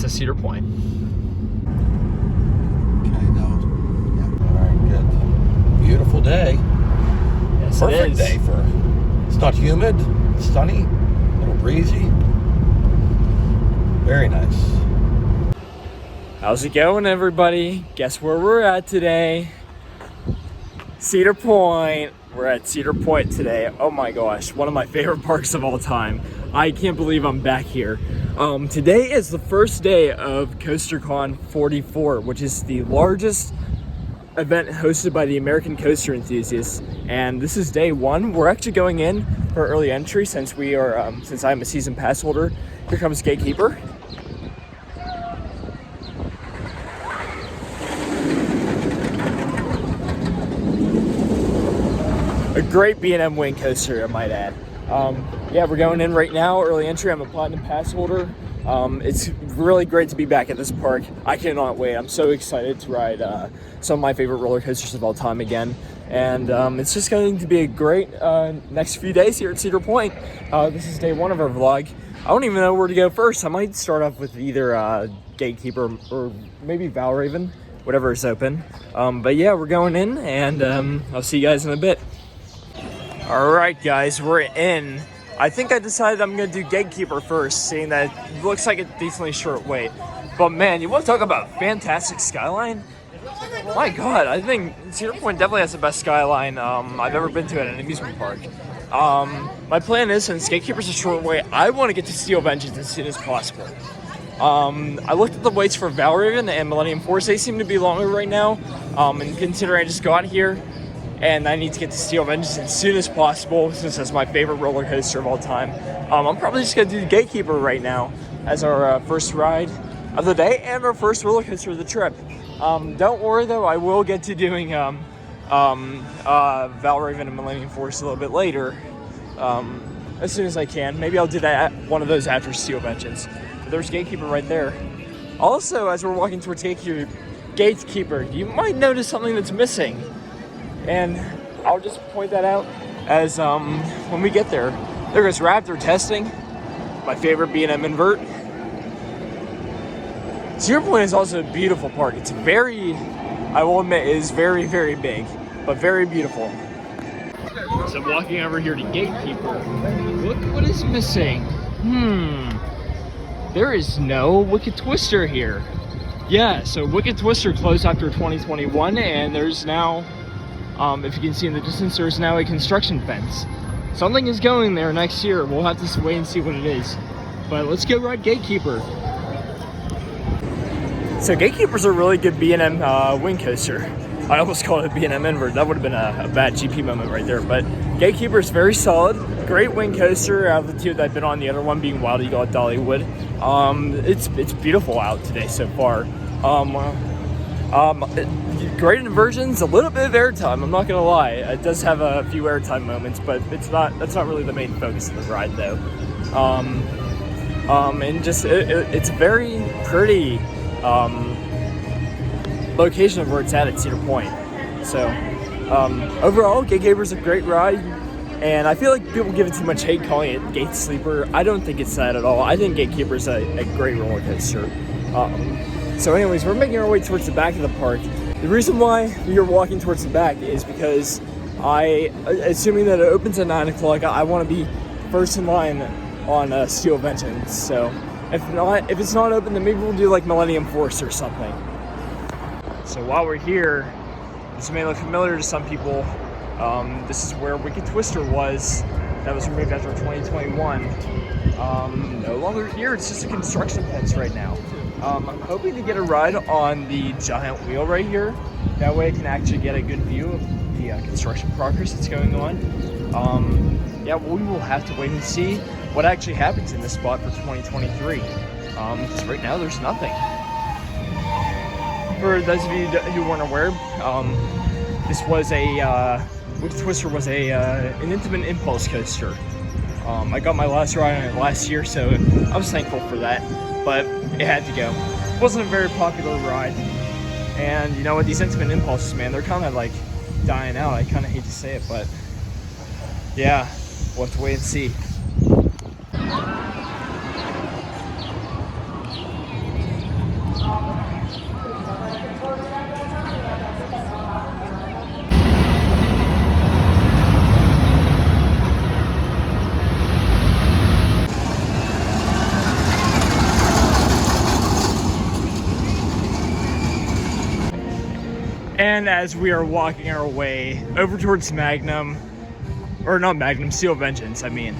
to Cedar Point. Okay, now, yeah. All right, good. Beautiful day. Yes, Perfect day for. It's not humid, it's sunny, a little breezy. Very nice. How's it going, everybody? Guess where we're at today? Cedar Point. We're at Cedar Point today. Oh my gosh, one of my favorite parks of all time. I can't believe I'm back here. Today is the first day of CoasterCon 44, which is the largest event hosted by the American coaster enthusiasts, and this is day one. We're actually going in for early entry since I'm a season pass holder. Here comes Gatekeeper. A great B&M wing coaster, I might add. Yeah, we're going in right now, early entry. I'm a platinum pass holder. It's really great to be back at this park. I cannot wait. I'm so excited to ride some of my favorite roller coasters of all time again. And it's just going to be a great next few days here at Cedar Point. This is day one of our vlog. I don't even know where to go first. I might start off with either Gatekeeper or maybe Valravn, whatever is open. But yeah, we're going in, and I'll see you guys in a bit. All right, guys, we're in. I think I decided I'm gonna do Gatekeeper first, seeing that it looks like a decently short wait. But man, you want to talk about fantastic skyline? My God, I think Cedar Point definitely has the best skyline I've ever been to at an amusement park. My plan is, since Gatekeeper's a short wait, I want to get to Steel Vengeance as soon as possible. I looked at the waits for Valravn and Millennium Force. They seem to be longer right now. And considering I just got here, and I need to get to Steel Vengeance as soon as possible, since that's my favorite roller coaster of all time. I'm probably just going to do the Gatekeeper right now as our first ride of the day and our first roller coaster of the trip. Don't worry though, I will get to doing Valravn and Millennium Force a little bit later, as soon as I can. Maybe I'll do that one of those after Steel Vengeance. But there's Gatekeeper right there. Also, as we're walking towards Gatekeeper, you might notice something that's missing. And I'll just point that out as when we get there. There goes Raptor testing, my favorite B&M invert. Cedar Point is also a beautiful park. It's very, I will admit, it is very, very big, but very beautiful. So I'm walking over here to Gatekeeper. Look what is missing. There is no Wicked Twister here. Yeah, so Wicked Twister closed after 2021, and there's now, if you can see in the distance, there's now a construction fence. Something is going there next year. We'll have to wait and see what it is. But let's go ride Gatekeeper. So Gatekeeper's a really good B&M wing coaster. I almost called it B&M invert. That would have been a bad GP moment right there. But Gatekeeper's very solid. Great wing coaster out of the two that I've been on, the other one being Wild Eagle at Dollywood. It's beautiful out today so far. Great inversions, a little bit of airtime, I'm not gonna lie. It does have a few airtime moments, but that's not really the main focus of the ride though. And just it's a very pretty location of where it's at Cedar Point. So overall, Gatekeeper's a great ride, and I feel like people give it too much hate calling it Gate Sleeper. I don't think it's that at all. I think Gatekeeper's a great roller coaster. So anyways, we're making our way towards the back of the park. The reason why we are walking towards the back is because assuming that it opens at 9 o'clock, I want to be first in line on Steel Vengeance. So if it's not open, then maybe we'll do like Millennium Force or something. So while we're here, this may look familiar to some people. This is where Wicked Twister was. That was removed after 2021. No longer here, it's just a construction fence right now. I'm hoping to get a ride on the giant wheel right here. That way I can actually get a good view of the construction progress that's going on. Yeah, well, we will have to wait and see what actually happens in this spot for 2023. Because right now there's nothing. For those of you who weren't aware, this was Wicked Twister was an Intamin impulse coaster. I got my last ride on it last year, so I was thankful for that. But it had to go. It wasn't a very popular ride. And you know what, these Intamin impulses, man, they're kind of like dying out. I kind of hate to say it, but yeah, we'll have to wait and see. And as we are walking our way over towards Magnum, or not Magnum, Steel Vengeance, I mean,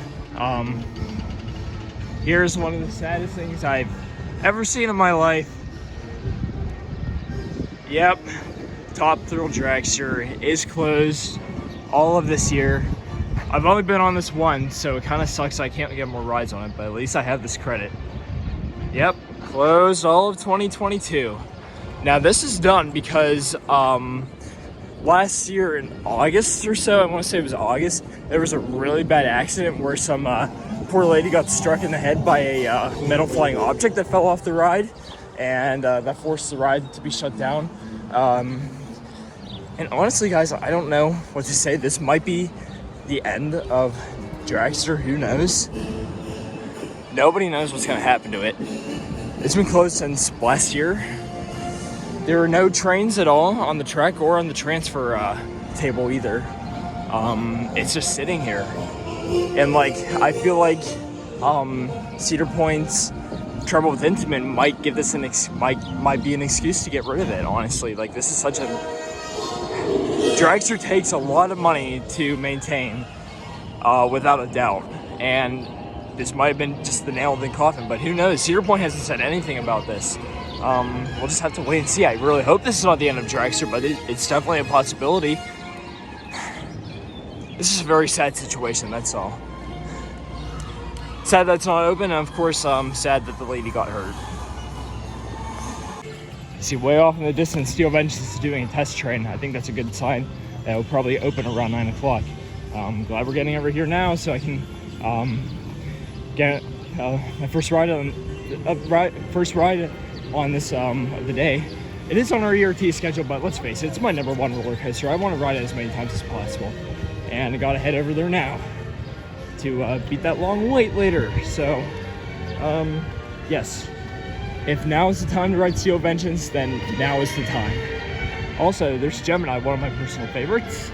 here's one of the saddest things I've ever seen in my life. Yep, Top Thrill Dragster is closed all of this year. I've only been on this one, so it kind of sucks I can't get more rides on it, but at least I have this credit. Yep, closed all of 2022. Now this is done because last year in August or so, I want to say it was August, there was a really bad accident where some poor lady got struck in the head by a metal flying object that fell off the ride, and that forced the ride to be shut down. And honestly, guys, I don't know what to say. This might be the end of Dragster. Who knows? Nobody knows what's going to happen to it. It's been closed since last year. There are no trains at all on the track or on the transfer table either. It's just sitting here. And like, I feel like Cedar Point's trouble with Intimate might give this might be an excuse to get rid of it, honestly. Like, this is such a... Dragster takes a lot of money to maintain, without a doubt. And this might have been just the nail in the coffin, but who knows? Cedar Point hasn't said anything about this. We'll just have to wait and see. I really hope this is not the end of Dragster, but it's definitely a possibility. This is a very sad situation, that's all. Sad that's not open, and of course, sad that the lady got hurt. You see way off in the distance, Steel Vengeance is doing a test train. I think that's a good sign. That will probably open around 9 o'clock. Glad we're getting over here now so I can get my first ride on this of the day. It is on our ERT schedule, but let's face it, it's my number one roller coaster. I want to ride it as many times as possible, and I gotta head over there now to beat that long wait later. So, yes, if now is the time to ride Steel Vengeance, then now is the time. Also, there's Gemini, one of my personal favorites,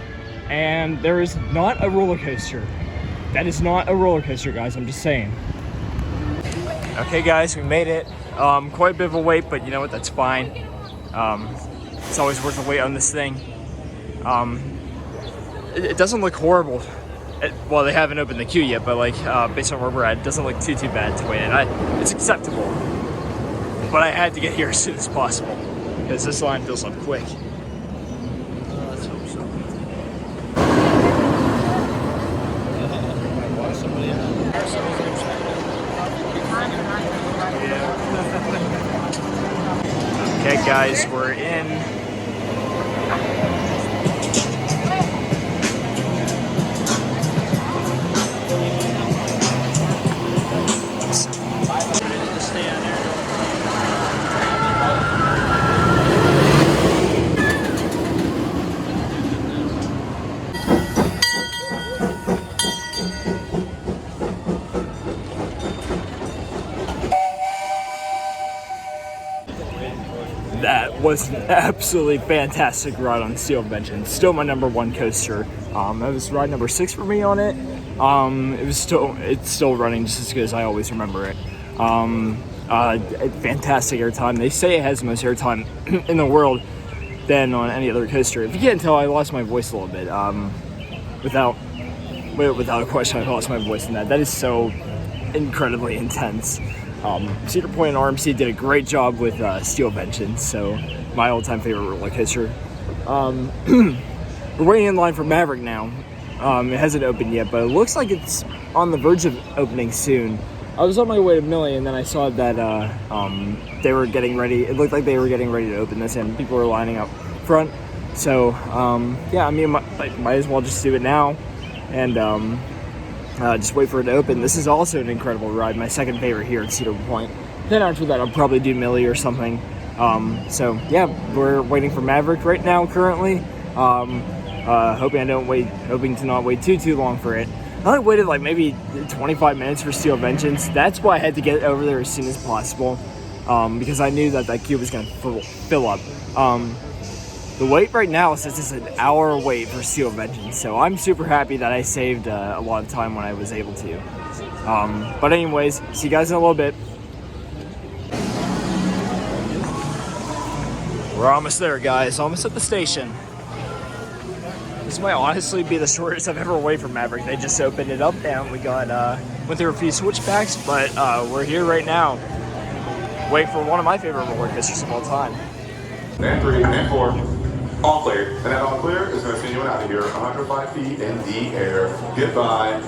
and there is not a roller coaster. That is not a roller coaster, guys. I'm just saying. Okay, guys, we made it. Quite a bit of a wait, but you know what? That's fine. It's always worth a wait on this thing. It doesn't look horrible. Well, they haven't opened the queue yet, but like based on where we're at, it doesn't look too bad to wait in. It's acceptable. But I had to get here as soon as possible because this line fills up quick. Let's hope so. Okay, guys, we're in. That was an absolutely fantastic ride on Steel Vengeance. Still my number one coaster. That was ride number 6 for me on it. It's still running just as good as I always remember it. Fantastic airtime. They say it has the most airtime in the world than on any other coaster. If you can't tell, I lost my voice a little bit. Without a question, I lost my voice in that. That is so incredibly intense. Cedar Point and RMC did a great job with Steel Vengeance, so my all-time favorite roller coaster. We're waiting in line for Maverick now. It hasn't opened yet, but it looks like it's on the verge of opening soon. I was on my way to Millennium, and then I saw that they were getting ready. It looked like they were getting ready to open this, and people were lining up front. So, yeah, I mean, might as well just do it now, and just wait for it to open. This is also an incredible ride, my second favorite here at Cedar Point. Then after that, I'll probably do Millie or something. So yeah, we're waiting for Maverick right now currently. Hoping to not wait too long for it. I only waited like maybe 25 minutes for Steel Vengeance. That's why I had to get over there as soon as possible, because I knew that queue was going to fill up. The wait right now says it's an hour wait for Steel Vengeance, so I'm super happy that I saved a lot of time when I was able to. But anyways, see you guys in a little bit. We're almost there, guys. Almost at the station. This might honestly be the shortest I've ever waited from Maverick. They just opened it up and we got went through a few switchbacks, but we're here right now. Wait for one of my favorite roller coasters of all time. And 3 and 4. All clear. And that all clear is going to send you out of here 105 feet in the air. Goodbye.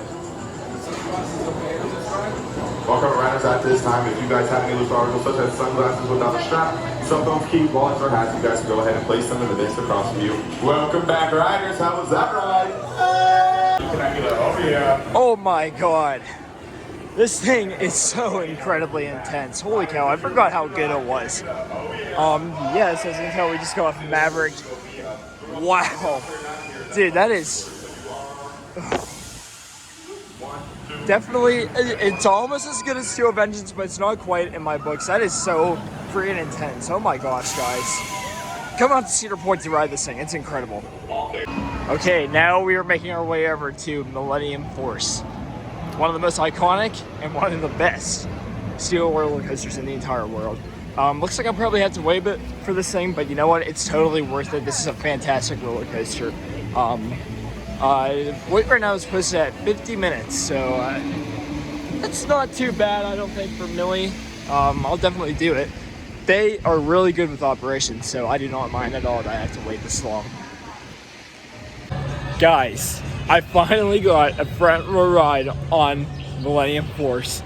Welcome riders at this time. If you guys have any loose articles such as sunglasses without a strap, cell phones, keys, wallets, or hats, you guys can go ahead and place them in the bins across from you. Welcome back, riders. How was that ride? Oh yeah. Oh my god. This thing is so incredibly intense. Holy cow, I forgot how good it was. Yes, as you can tell, we just got off Maverick. Wow. Dude, that is... Definitely, it's almost as good as Steel Vengeance, but it's not quite in my books. That is so freaking intense. Oh my gosh, guys. Come out to Cedar Point to ride this thing. It's incredible. Okay, now we are making our way over to Millennium Force. One of the most iconic and one of the best steel roller coasters in the entire world. Looks like I'll probably have to wait a bit for this thing, but you know what? It's totally worth it. This is a fantastic roller coaster. Wait right now is posted at 50 minutes, so that's not too bad, I don't think, for Millie. I'll definitely do it. They are really good with operations, so I do not mind at all that I have to wait this long. Guys, I finally got a front row ride on Millennium Force.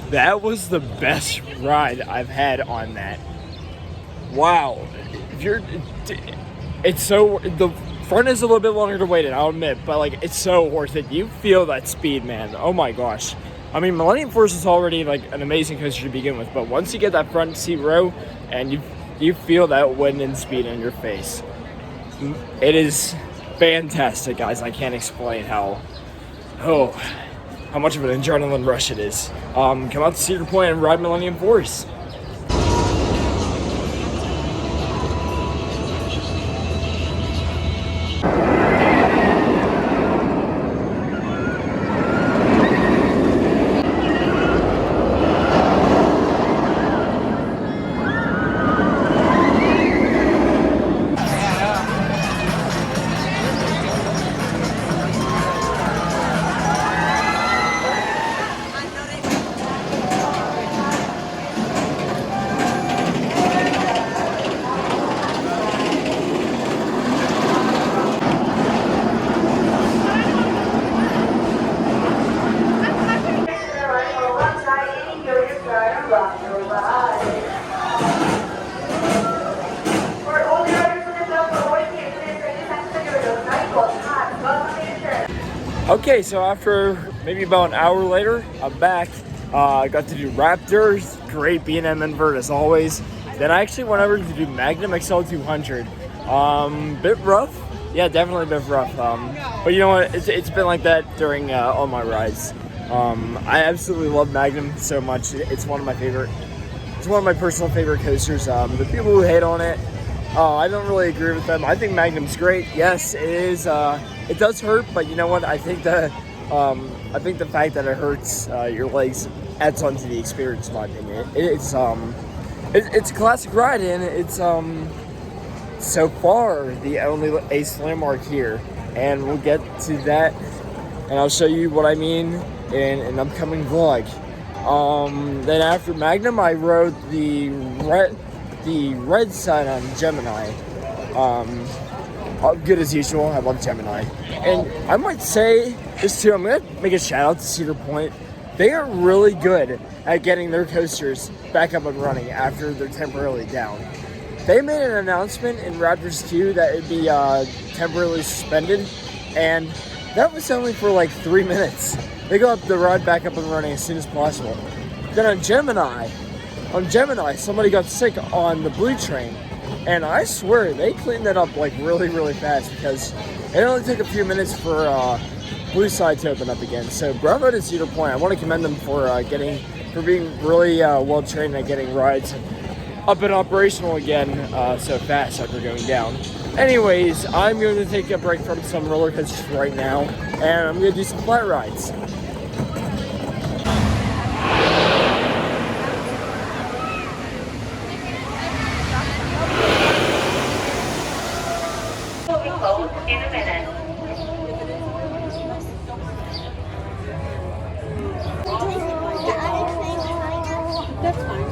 That was the best ride I've had on that. Wow. It's so... The front is a little bit longer to wait in, I'll admit, but like it's so worth it. You feel that speed, man. Oh my gosh. I mean, Millennium Force is already like an amazing coaster to begin with, but once you get that front seat row and you feel that wind and speed in your face, it is fantastic, guys. I can't explain how much of an adrenaline rush it is. Come out to Cedar Point and ride Millennium Force. Okay, so after maybe about an hour later, I'm back. I got to do Raptors, great B&M invert as always. Then I actually went over to do Magnum XL 200. Bit rough, yeah, definitely a bit rough. But you know what? It's been like that during all my rides. I absolutely love Magnum so much. It's one of my favorite. It's one of my personal favorite coasters. The people who hate on it, I don't really agree with them. I think Magnum's great. Yes, it is. It does hurt, but you know what? I think the fact that it hurts your legs adds on to the experience, in my opinion. It's a classic ride, and it's so far the only ace landmark here, and we'll get to that, and I'll show you what I mean in an upcoming vlog. Then after Magnum, I rode the red side on Gemini. Good as usual. I love Gemini. And I might say this too, I'm going to make a shout out to Cedar Point. They are really good at getting their coasters back up and running after they're temporarily down. They made an announcement in Raptors 2 that it'd be temporarily suspended, and that was only for like 3 minutes. They got the ride back up and running as soon as possible. Then on Gemini, somebody got sick on the Blue Train, and I swear they cleaned that up like really, really fast because it only took a few minutes for Blue Side to open up again. So bravo to Cedar Point. I want to commend them for being really well trained at getting rides up and operational again so fast after going down. Anyways, I'm going to take a break from some roller coasters right now, and I'm going to do some flat rides. be closed in a minute. That's fine.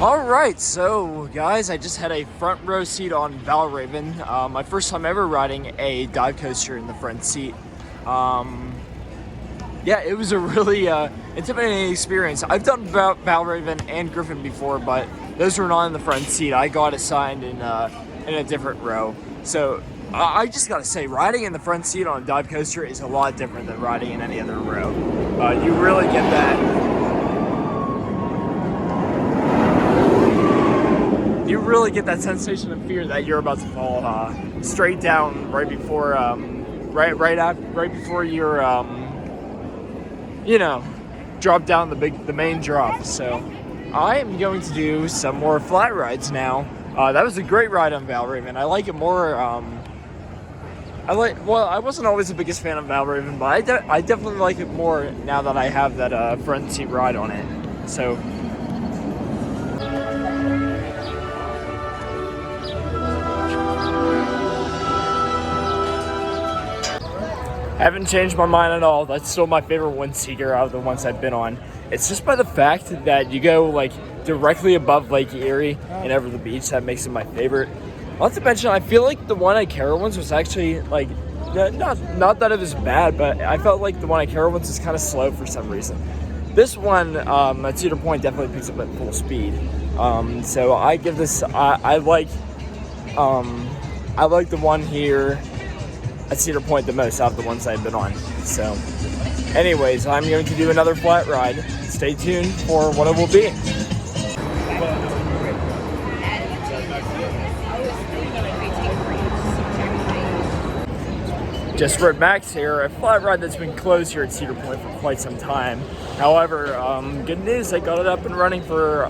Alright, so guys, I just had a front row seat on Valravn. My first time ever riding a dive coaster in the front seat. Yeah, it was a really intimidating experience. I've done Valravn and Griffin before, but those were not in the front seat. I got assigned in a different row. So I just gotta say, riding in the front seat on a dive coaster is a lot different than riding in any other row. You really get that. You really get that sensation of fear that you're about to fall straight down right before right before you're you know, drop down the main drop. So I am going to do some more flat rides now. That was a great ride on Valravn. I like it more. I wasn't always the biggest fan of Valravn, but I definitely like it more now that I have that front seat ride on it. So. Haven't changed my mind at all. That's still my favorite one-seater out of the ones I've been on. It's just by the fact that you go like directly above Lake Erie and over the beach that makes it my favorite. Not to mention, I feel like the one at Carowinds was actually like, not that it was bad, but I felt like the one at Carowinds was kind of slow for some reason. This one at Cedar Point definitely picks up at full speed. So I give this, I like the one here at Cedar Point the most out of the ones I've been on. So anyways, I'm going to do another flat ride. Stay tuned for what it will be. Just for Max here, a flat ride that's been closed here at Cedar Point for quite some time. However, good news, I got it up and running for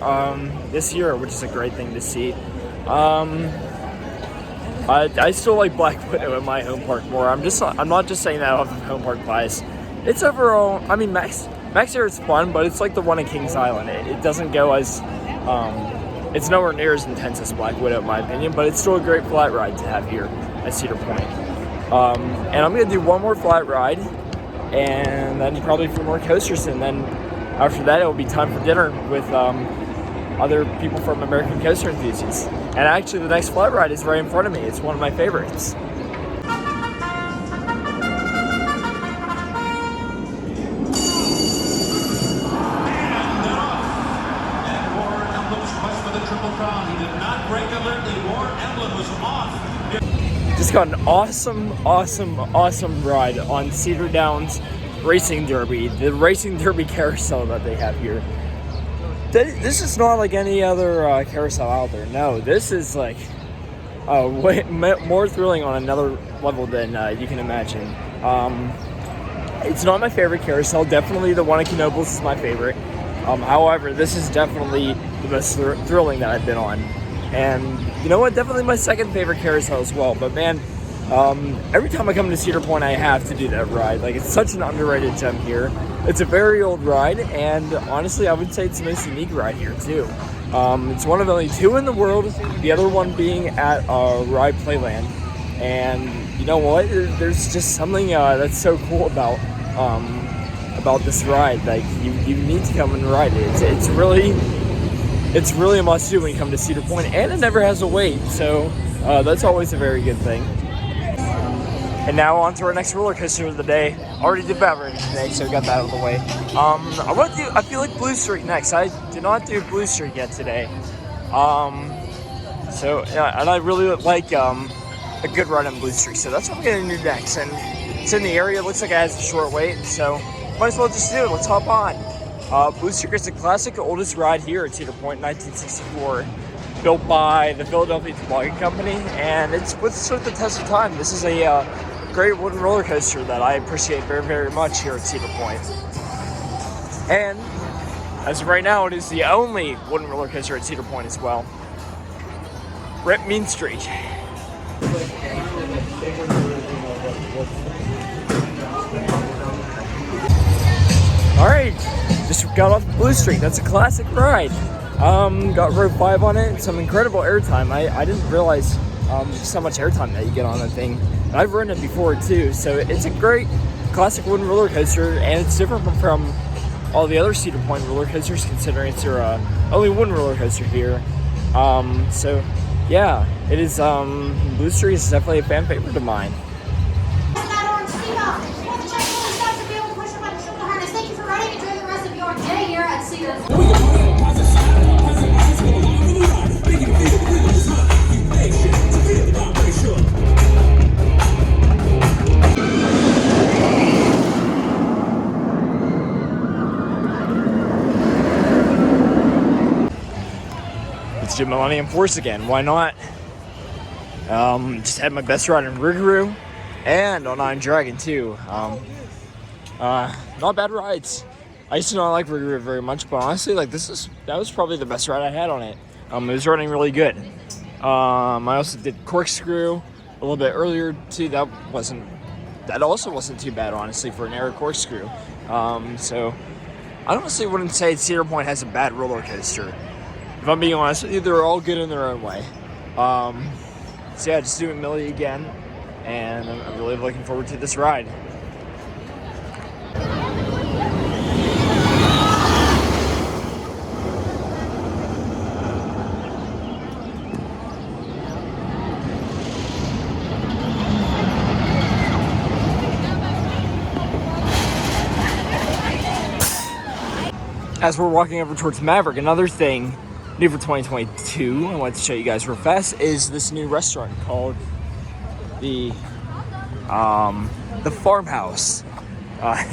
this year, which is a great thing to see. I still like Black Widow in my home park more. I'm not just saying that off of home park bias. It's overall, I mean, Max here is fun, but it's like the one in Kings Island. It doesn't go as, it's nowhere near as intense as Black Widow in my opinion, but it's still a great flat ride to have here at Cedar Point. And I'm gonna do one more flat ride, and then probably a few more coasters, and then after that it'll be time for dinner with other people from American Coaster Enthusiasts. And actually the next flat ride is right in front of me. It's one of my favorites. Just got an awesome ride on Cedar Downs Racing Derby, the Racing Derby carousel that they have here. This is not like any other carousel out there. No, this is like way more thrilling on another level than you can imagine. It's not my favorite carousel. Definitely the one at Knoebels is my favorite. However, this is definitely the most thrilling that I've been on. And you know what? Definitely my second favorite carousel as well. But man, every time I come to Cedar Point, I have to do that ride. Like, it's such an underrated gem here. It's a very old ride, and honestly, I would say it's the most unique ride here too. It's one of only two in the world. The other one being at Ride Playland. And you know what? There's just something that's so cool about about this ride. Like you need to come and ride it. It's really a must do when you come to Cedar Point, and it never has a wait, so that's always a very good thing. And now on to our next roller coaster of the day. Already did Valravn today, so we got that out of the way. I feel like Blue Streak next. I did not do Blue Streak yet today. So yeah, and I really like a good ride on Blue Streak, so that's what I'm gonna do next. And it's in the area. It looks like it has a short wait, so might as well just do it. Let's hop on. Blue Streak is the classic oldest ride here at Cedar Point, 1964. Built by the Philadelphia Toboggan Company, and it's withstood the test of time. This is a great wooden roller coaster that I appreciate very, very much here at Cedar Point. And as of right now, it is the only wooden roller coaster at Cedar Point as well. Rip Mean Street. Alright, just got off Blue Streak. That's a classic ride. Got row 5 on it, some incredible airtime. I didn't realize just how much airtime that you get on that thing. And I've ridden it before too, so it's a great classic wooden roller coaster, and it's different from all the other Cedar Point roller coasters, considering it's your only wooden roller coaster here. So yeah, it is. Blue Streak is definitely a fan favorite of mine. Thank you for riding. Enjoy the rest of your day here at Cedar Point. Let's do Millennium Force again. Why not? Just had my best ride in Rougarou and on Iron Dragon too. Not bad rides. I used to not like Rougarou very much, but honestly, like that was probably the best ride I had on it. It was running really good. I also did Corkscrew a little bit earlier too. That also wasn't too bad, honestly, for an air Corkscrew. So I honestly wouldn't say Cedar Point has a bad roller coaster. If I'm being honest with you, they're all good in their own way. So yeah, just doing Millie again, and I'm really looking forward to this ride. As we're walking over towards Maverick, another thing new for 2022 I wanted to show you guys real fast is this new restaurant called the Farmhouse.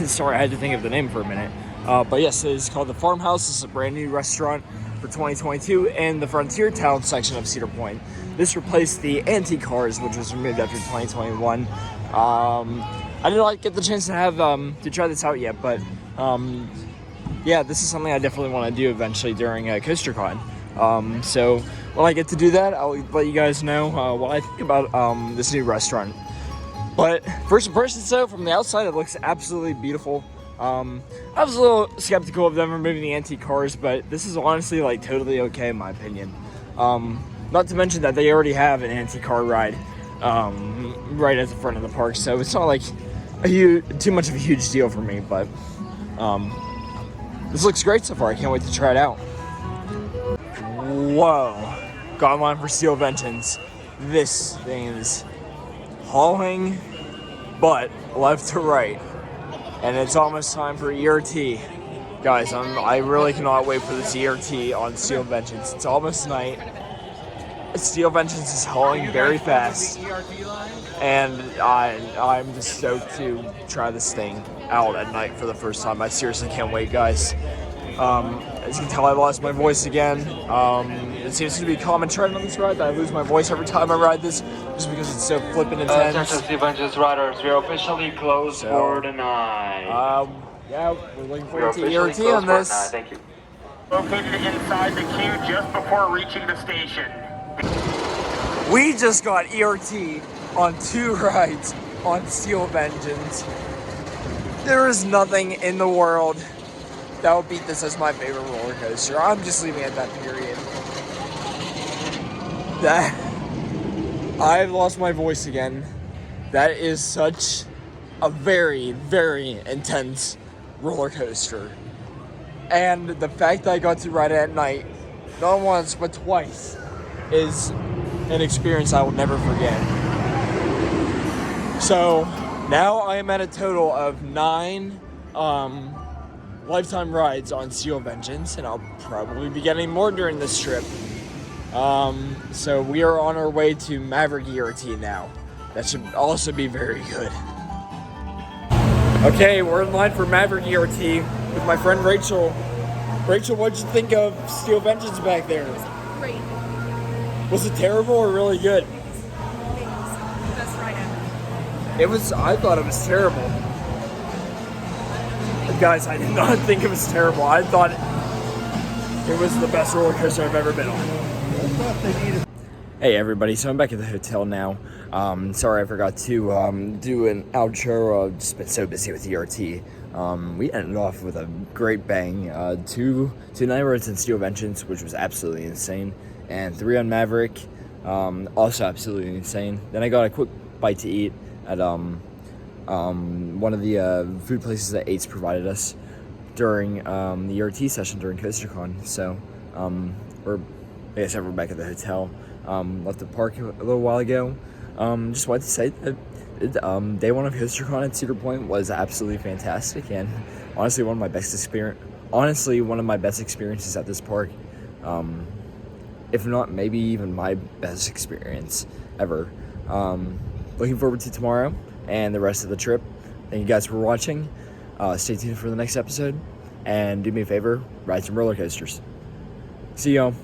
Sorry, I had to think of the name for a minute. But yes, it is called the Farmhouse. This is a brand new restaurant for 2022 in the Frontier Town section of Cedar Point. This replaced the Antique Cars, which was removed after 2021. I did not get the chance to have to try this out yet, but yeah, this is something I definitely want to do eventually during CoasterCon. So when I get to do that, I'll let you guys know what I think about this new restaurant. But first impressions, though, from the outside, it looks absolutely beautiful. I was a little skeptical of them removing the antique cars, but this is honestly like totally okay in my opinion. Not to mention that they already have an antique car ride right at the front of the park, so it's not like too much of a huge deal for me. But this looks great so far. I can't wait to try it out. Whoa! Got in line for Steel Vengeance. This thing is hauling butt left to right, and it's almost time for ERT. Guys, I really cannot wait for this ERT on Steel Vengeance. It's almost night. Steel Vengeance is hauling very fast, and I'm just stoked to try this thing out at night for the first time. I seriously can't wait, guys. As you can tell, I lost my voice again. It seems to be a common trend on this ride that I lose my voice every time I ride this, just because it's so flippin' intense. Attention Steel Vengeance riders, we are officially closed for the night. Yeah, we're looking forward to ERT on this. Thank you. Located inside the queue just before reaching the station. We just got ERT on 2 rides on Steel Vengeance. There is nothing in the world that will beat this as my favorite roller coaster. I'm just leaving it at that period. I've lost my voice again. That is such a very, very intense roller coaster. And the fact that I got to ride it at night, not once, but twice, is an experience I will never forget. So now I am at a total of 9 lifetime rides on Steel Vengeance, and I'll probably be getting more during this trip. So we are on our way to Maverick ERT now. That should also be very good. Okay, we're in line for Maverick ERT with my friend Rachel. Rachel, what'd you think of Steel Vengeance back there? It was great. Was it terrible or really good? It was the best ride ever. It was, I thought it was terrible. Guys, I did not think it was terrible. I thought it was the best roller coaster I've ever been on. Hey everybody, so I'm back at the hotel now. Sorry I forgot to do an outro. I've just been so busy with ERT. We ended off with a great bang. Two night rides in Steel Vengeance, which was absolutely insane, and 3 on Maverick, also absolutely insane. Then I got a quick bite to eat at one of the food places that Ates provided us during the ERT session during CoasterCon. So we're back at the hotel. Left the park a little while ago. Just wanted to say that day 1 of CoasterCon at Cedar Point was absolutely fantastic, and honestly one of my best experiences at this park. If not, maybe even my best experience ever. Looking forward to tomorrow and the rest of the trip. Thank you guys for watching. Stay tuned for the next episode, and do me a favor, ride some roller coasters. See y'all.